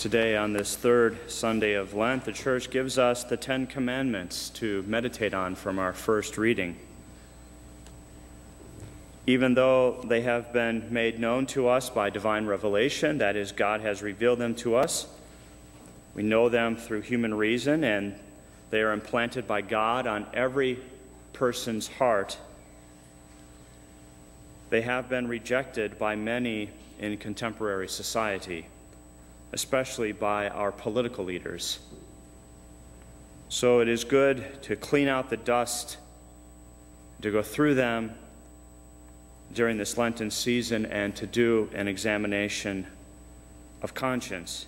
Today, on this third Sunday of Lent, the Church gives us the 10 Commandments to meditate on from our first reading. Even though they have been made known to us by divine revelation, that is, God has revealed them to us, we know them through human reason, and they are implanted by God on every person's heart. They have been rejected by many in contemporary society, especially by our political leaders. So it is good to clean out the dust, to go through them during this Lenten season, and to do an examination of conscience,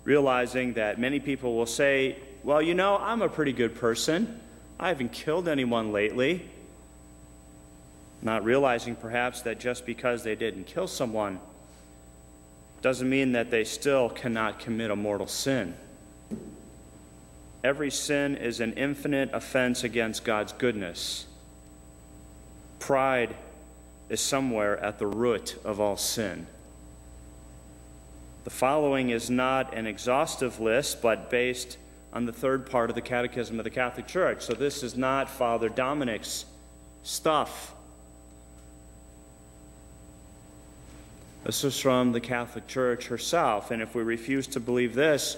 realizing that many people will say, well, you know, I'm a pretty good person. I haven't killed anyone lately. Not realizing perhaps that just because they didn't kill someone doesn't mean that they still cannot commit a mortal sin. Every sin is an infinite offense against God's goodness. Pride is somewhere at the root of all sin. The following is not an exhaustive list, but based on the third part of the Catechism of the Catholic Church. So this is not Father Dominic's stuff. This is from the Catholic Church herself, and if we refuse to believe this,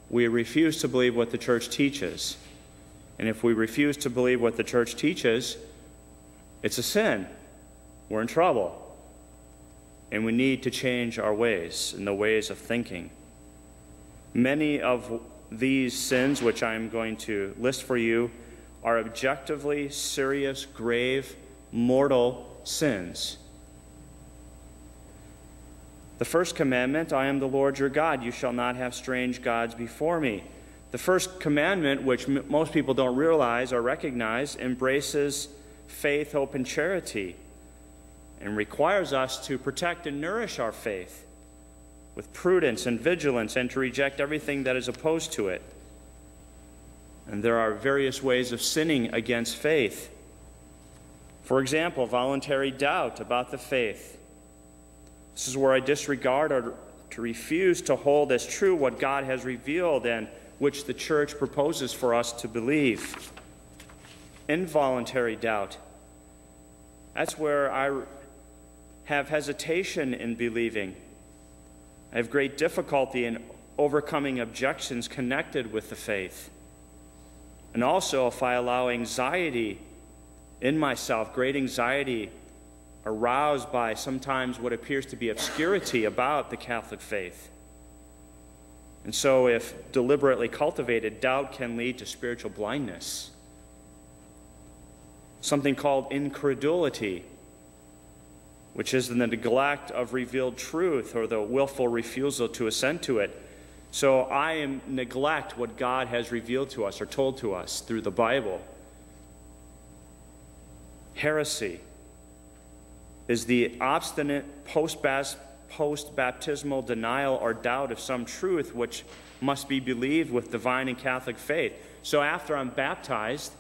we refuse to believe what the Church teaches. And if we refuse to believe what the Church teaches, it's a sin. We're in trouble. And we need to change our ways and the ways of thinking. Many of these sins, which I'm going to list for you, are objectively serious, grave, mortal sins. The first commandment, I am the Lord your God, you shall not have strange gods before me. The first commandment, which most people don't realize or recognize, embraces faith, hope, and charity, and requires us to protect and nourish our faith with prudence and vigilance, and to reject everything that is opposed to it. And there are various ways of sinning against faith. For example, voluntary doubt about the faith. This is where I disregard or to refuse to hold as true what God has revealed and which the Church proposes for us to believe. Involuntary doubt. That's where I have hesitation in believing. I have great difficulty in overcoming objections connected with the faith. And also, if I allow anxiety in myself, great anxiety aroused by sometimes what appears to be obscurity about the Catholic faith. And so if deliberately cultivated, doubt can lead to spiritual blindness. Something called incredulity, which is the neglect of revealed truth or the willful refusal to assent to it. So I neglect what God has revealed to us or told to us through the Bible. Heresy is the obstinate post-baptismal denial or doubt of some truth which must be believed with divine and Catholic faith. So after I'm baptized,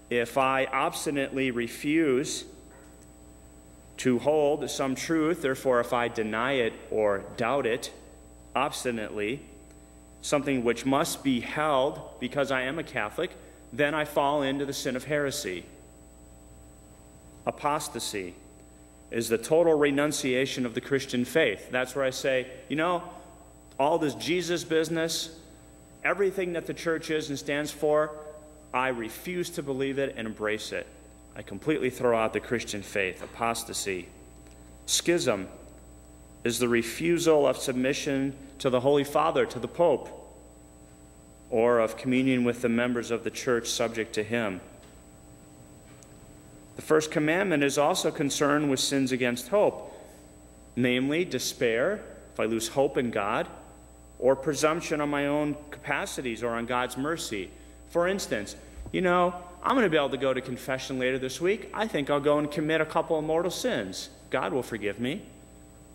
if I obstinately refuse to hold some truth, therefore if I deny it or doubt it obstinately, something which must be held because I am a Catholic, then I fall into the sin of heresy. Apostasy is the total renunciation of the Christian faith. That's where I say, you know, all this Jesus business, everything that the Church is and stands for, I refuse to believe it and embrace it. I completely throw out the Christian faith. Apostasy. Schism is the refusal of submission to the Holy Father, to the Pope, or of communion with the members of the Church subject to him. The first commandment is also concerned with sins against hope, namely despair, if I lose hope in God, or presumption on my own capacities or on God's mercy. For instance, you know, I'm going to be able to go to confession later this week. I think I'll go and commit a couple of mortal sins. God will forgive me.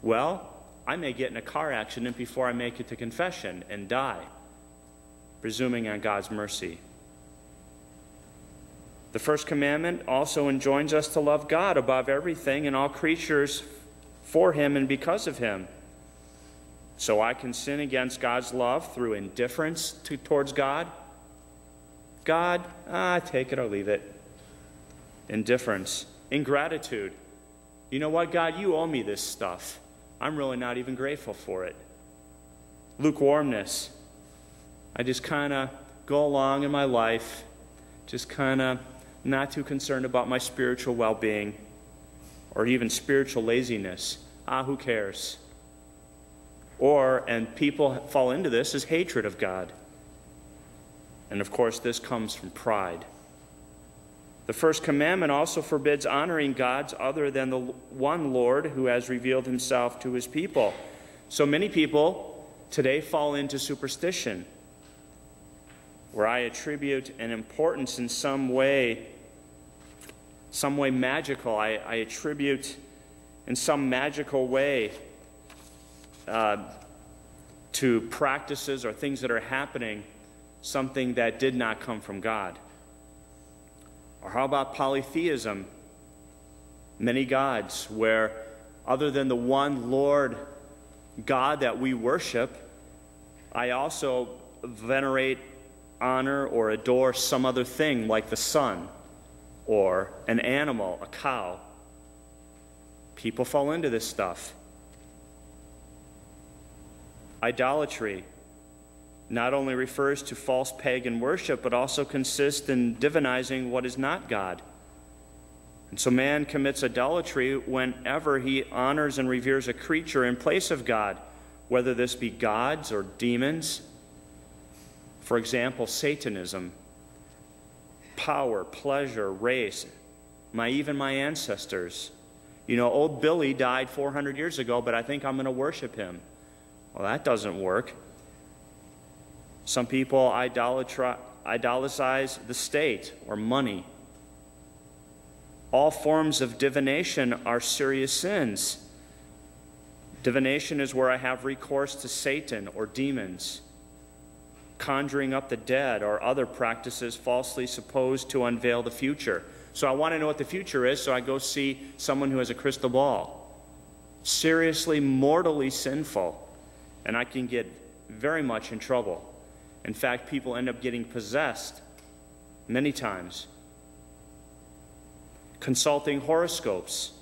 Well, I may get in a car accident before I make it to confession and die, presuming on God's mercy. The first commandment also enjoins us to love God above everything and all creatures for him and because of him. So I can sin against God's love through indifference towards God. God, take it or leave it. Indifference. Ingratitude. You know what, God, you owe me this stuff. I'm really not even grateful for it. Lukewarmness. I just kind of go along in my life, just kind of not too concerned about my spiritual well-being, or even spiritual laziness. Who cares? Or, and people fall into this, is hatred of God. And of course, this comes from pride. The first commandment also forbids honoring gods other than the one Lord who has revealed himself to his people. So many people today fall into superstition, where I attribute an importance in some way magical. I attribute in some magical way to practices or things that are happening something that did not come from God. Or how about polytheism? Many gods, where other than the one Lord God that we worship, I also venerate, honor, or adore some other thing like the sun or an animal, a cow. People fall into this stuff. Idolatry not only refers to false pagan worship, but also consists in divinizing what is not God. And so man commits idolatry whenever he honors and reveres a creature in place of God, whether this be gods or demons. For example, Satanism, power, pleasure, race, even my ancestors. You know, old Billy died 400 years ago, but I think I'm going to worship him. Well, that doesn't work. Some people idolatrize the state or money. All forms of divination are serious sins. Divination is where I have recourse to Satan or demons, conjuring up the dead or other practices falsely supposed to unveil the future. So I want to know what the future is, so I go see someone who has a crystal ball. Seriously, mortally sinful, and I can get very much in trouble. In fact, people end up getting possessed many times. Consulting horoscopes,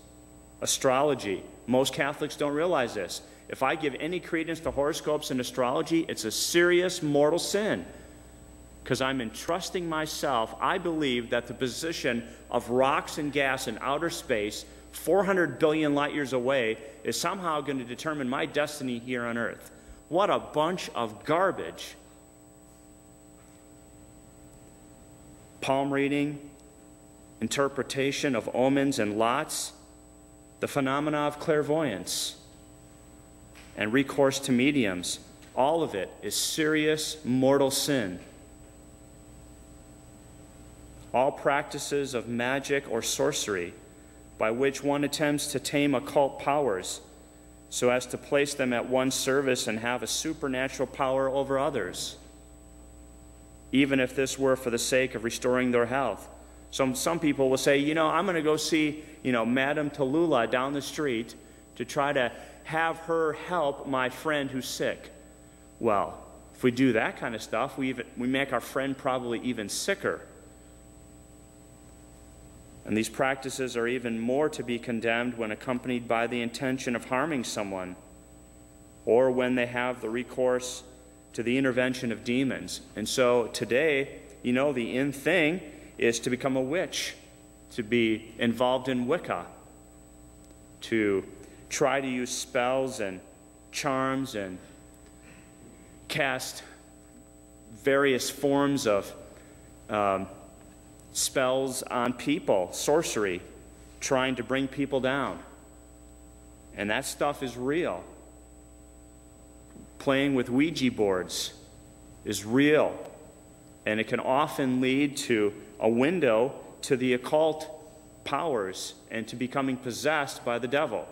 astrology. Most Catholics don't realize this. If I give any credence to horoscopes and astrology, it's a serious mortal sin, because I'm entrusting myself. I believe that the position of rocks and gas in outer space, 400 billion light years away, is somehow going to determine my destiny here on Earth. What a bunch of garbage. Palm reading, interpretation of omens and lots, the phenomena of clairvoyance, and recourse to mediums. All of it is serious mortal sin. All practices of magic or sorcery by which one attempts to tame occult powers so as to place them at one's service and have a supernatural power over others, even if this were for the sake of restoring their health. Some people will say, I'm going to go see, Madame Tallulah down the street to try to have her help my friend who's sick. Well, if we do that kind of stuff, we make our friend probably even sicker. And these practices are even more to be condemned when accompanied by the intention of harming someone, or when they have the recourse to the intervention of demons. And so today, the in thing is to become a witch, to be involved in Wicca, to try to use spells and charms and cast various forms of spells on people, sorcery, trying to bring people down. And that stuff is real. Playing with Ouija boards is real, and it can often lead to a window to the occult powers and to becoming possessed by the devil.